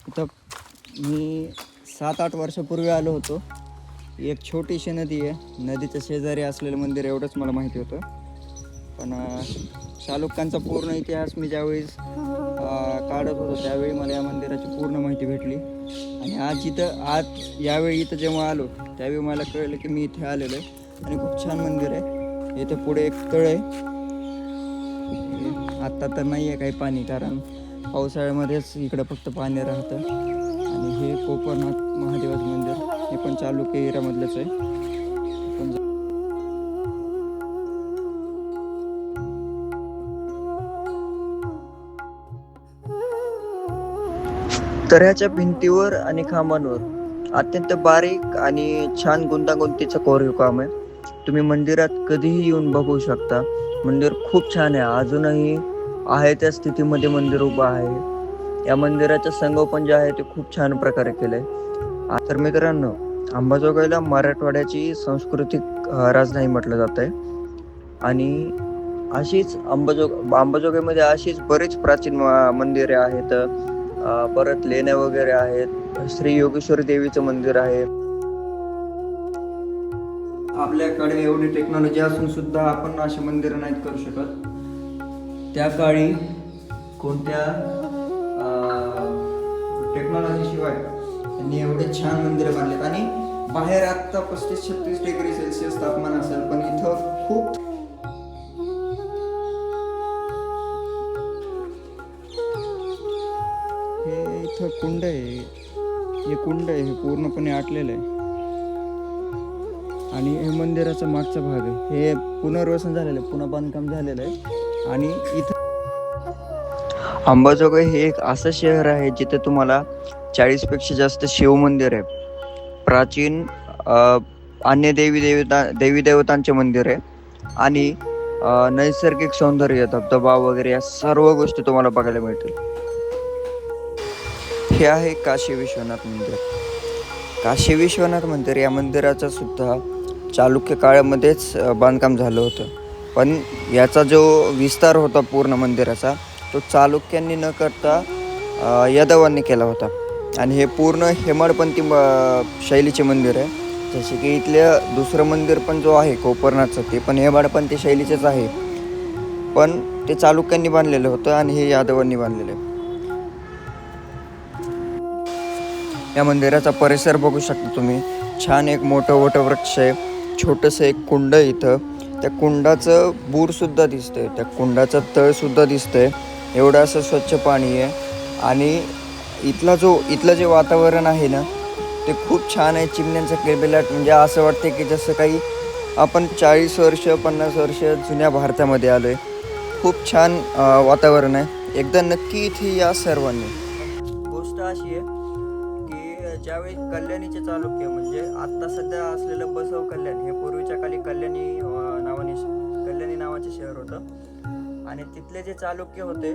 इथं मी 7-8 वर्षापूर्वी आलो होतो. एक छोटीशी नदी आहे, नदीच्या शेजारी असलेलं मंदिर एवढंच मला माहिती होतं. पण चालुक्यांचा पूर्ण इतिहास मी ज्यावेळेस काढत होतो त्यावेळी मला या मंदिराची पूर्ण माहिती भेटली. आणि आज यावेळी इथं जेव्हा आलो त्यावेळी मला कळलं की मी इथे आलेलो आहे आणि खूप छान मंदिर आहे. इथं पुढे एक तळ आहे. आत्ता तर नाही आहे काही पाणी, कारण पावसाळ्यामध्येच इकडं फक्त पाणी राहतं. आणि हे कोपरनाथ महादेवाचं मंदिर, हे पण चालुक्य एरियामधलंच आहे. तऱ्याच्या भिंतीवर आणि खांबांवर अत्यंत बारीक आणि छान गुंतागुंतीचं कोरीव काम आहे. तुम्ही मंदिरात कधीही येऊन बघू शकता. मंदिर खूप छान आहे, अजूनही आहे त्या स्थितीमध्ये मंदिर उभं आहे. या मंदिराचं संगोपन जे आहे ते खूप छान प्रकारे केलंय. तर मित्रांनो, अंबाजोगाईला मराठवाड्याची सांस्कृतिक राजधानी म्हटलं जात आहे. आणि अशीच अंबाजोगाईमध्ये अशीच बरीच प्राचीन मंदिरे आहेत. परत लेण्या वगैरे आहेत. श्री योगेश्वरी देवीचं मंदिर आहे. आपल्याकडे एवढी टेक्नॉलॉजी असून सुद्धा आपण अशी मंदिरं नाहीत करू शकत. त्या काळी कोणत्या टेक्नॉलॉजी शिवाय त्यांनी एवढे छान मंदिरं बांधलेत. आणि बाहेर आता 35-36 डिग्री सेल्सिअस तापमान असेल, पण इथं खूप इथं कुंड आहे. हे कुंड आहे, हे पूर्णपणे आटलेलं आहे. आणि हे मंदिराचा मागचा भाग आहे, हे पुनर्वसन झालेलं आहे, पुन्हा बांधकाम झालेलं आहे. आणि इथं अंबाजोगाई हे एक असं शहर आहे जिथे तुम्हाला 40 पेक्षा जास्त शिव मंदिर आहे. प्राचीन अन्य देवी देवतांचे मंदिर आहे. आणि नैसर्गिक सौंदर्य, धबधबा वगैरे या सर्व गोष्टी तुम्हाला बघायला मिळतील. हे आहे काशी विश्वनाथ मंदिर. काशी विश्वनाथ मंदिर या मंदिराचं सुद्धा चालुक्य काळामध्येच बांधकाम झालं होतं. पण याचा जो विस्तार होता पूर्ण मंदिराचा, तो चालुक्यांनी न करता यादवांनी केला होता. आणि हे पूर्ण हेमाडपंथी शैलीचे मंदिर आहे. जसे की इथलं दुसरं मंदिर पण जो आहे कोपरनाथचं, ते पण हेमाडपंथी शैलीचेच आहे. पण ते चालुक्यांनी बांधलेलं होतं आणि हे यादवांनी बांधलेलं आहे. या मंदिराचा परिसर बघू शकता तुम्ही. छान एक मोठं वटवृक्ष आहे, छोटंसं एक कुंड आहे इथं. त्या कुंडाचं बूरसुद्धा दिसतंय, त्या कुंडाचं तळसुद्धा दिसतंय. एवढं असं स्वच्छ पाणी आहे. आणि इथलं जे वातावरण आहे ना, ते खूप छान आहे. चिमण्यांचा किलबिलाट, म्हणजे असं वाटतं की जसं काही आपण 40 वर्ष 50 वर्ष जुन्या भारतामध्ये आलो आहे. खूप छान वातावरण आहे. एकदा नक्की इथे या सर्वांनी. गोष्ट अशी आहे की ज्यावेळी कल्याणीचे चालुक्य, म्हणजे आत्ता सध्या असलेलं बसव कल्याण, हे पूर्वीच्या काली कल्याणी नावाचे शहर होतं. आणि तिथले जे चालुक्य होते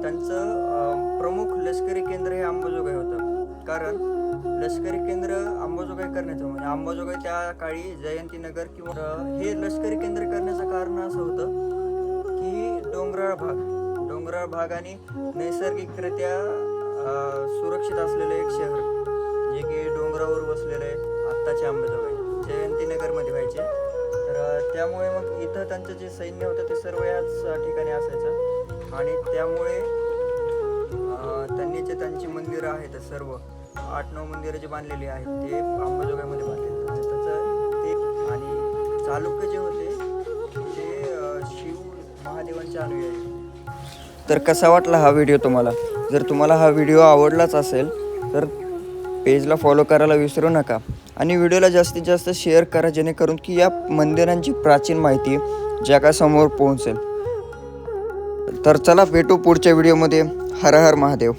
त्यांचं प्रमुख लष्करी केंद्र हे अंबाजोगाई होतं. कारण लष्करी केंद्र अंबाजोगाई करण्याचं, म्हणजे अंबाजोगाई त्या काळी जयंतीनगर किंवा हे लष्करी केंद्र करण्याचं कारण असं होतं की डोंगराळ भाग आणि नैसर्गिकरित्या सुरक्षित असलेलं एक शहर, जे की डोंगरावर बसलेलं आहे. आत्ताचे अंबाजोगाई जयंतीनगरमध्ये व्हायचे. तर त्यामुळे मग इथं त्यांचं जे सैन्य होतं ते सर्व याच ठिकाणी असायचं. आणि त्यामुळे त्यांनी जे त्यांची मंदिरं आहेत सर्व 8-9 मंदिरं जी बांधलेली आहेत ते अंबाजोगाईमध्ये बांधलेली आहेत. त्याचं ते आणि चालुक्य जे होते ते शिव महादेवांचे अनुयायी. तर कसा वाटला हा व्हिडिओ तुम्हाला? जर तुम्हाला हा व्हिडिओ आवडलाच असेल तर पेजला फॉलो करायला विसरू नका. आणि व्हिडिओला जास्तीत जास्त शेअर करा, जेणेकरून की या मंदिरांची प्राचीन माहिती जगासमोर पोहोचेल. तर चला भेटू पुढच्या व्हिडिओमध्ये. हर हर महादेव.